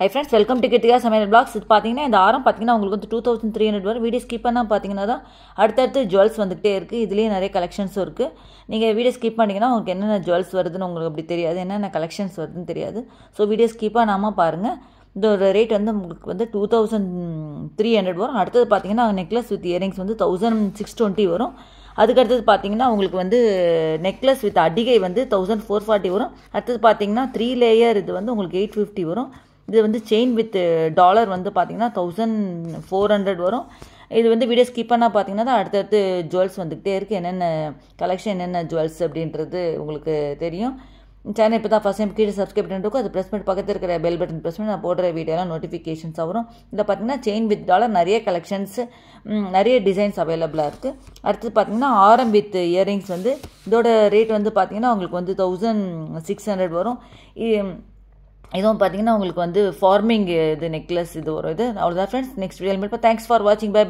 High friends, welcome to Kiruthika சமையல் blogs. இது பார்த்தீங்கன்னா இந்த ஆரம் பார்த்தீங்கன்னா உங்களுக்கு வந்து 2300 வரும். வீடியோ ஸ்கிப் பண்ணால் பார்த்தீங்கன்னா தான் அடுத்தடுத்து ஜுவல்ஸ் வந்துகிட்டே இருக்குது. இதுலேயே நிறைய கலெக்ஷன்ஸும் இருக்குது. நீங்கள் வீடியோ ஸ்கிப் பண்ணிங்கன்னா உங்களுக்கு என்னென்ன ஜுவல்ஸ் வருதுன்னு உங்களுக்கு அப்படி தெரியாது, என்னென்ன கலெக்ஷன்ஸ் வருதுன்னு தெரியாது. ஸோ வீடியோ ஸ்கிப் பண்ணாமல் பாருங்கள். இதோட ரேட் வந்து உங்களுக்கு வந்து 2300 வரும். அடுத்தது பார்த்தீங்கன்னா நெக்லஸ் வித் இயரிங்ஸ் வந்து 1620 வரும். அதுக்கடுத்தது பார்த்தீங்கன்னா உங்களுக்கு வந்து நெக்லஸ் வித் அடிகை வந்து 1440 வரும். அடுத்தது பார்த்தீங்கன்னா 3 லேயர் இது வந்து உங்களுக்கு 850 வரும். இது வந்து செயின் வித் டாலர் வந்து பார்த்தீங்கன்னா 1400 வரும். இது வந்து வீடியோ ஸ்கிப் பண்ணால் பார்த்தீங்கன்னா தான் அடுத்தடுத்து ஜுவல்ஸ் வந்துக்கிட்டே இருக்குது. என்னென்ன கலெக்ஷன் என்னென்ன ஜுவல்ஸ் அப்படின்றது உங்களுக்கு தெரியும். சேனல் இப்போ தான் ஃபஸ்ட் டைம் கீழே சப்ஸ்கிரைப் பண்ணிருக்கோம். அது ப்ரெஸ் பண்ணி பக்கத்தில் இருக்கிற பெல் பட்டன் ப்ரெஸ் பண்ணி நான் போடுற வீடியோலாம் நோட்டிஃபிகேஷன்ஸ் வரும். இதில் பார்த்தீங்கன்னா செயின் வித் டாலர் நிறைய கலெக்ஷன்ஸ், நிறைய டிசைன்ஸ் அவைலபிளாக இருக்குது. அடுத்தது பார்த்தீங்கன்னா ஆரம் வித் இயரிங்ஸ் வந்து இதோட ரேட் வந்து பார்த்தீங்கன்னா உங்களுக்கு வந்து 1600 வரும். இதுவும் பார்த்தீங்கன்னா உங்களுக்கு வந்து ஃபார்மிங் இது நெக்லஸ் இது வரும். இது அவ்வளோதான் friends. Next video meet. Thanks for வாட்சிங். பை.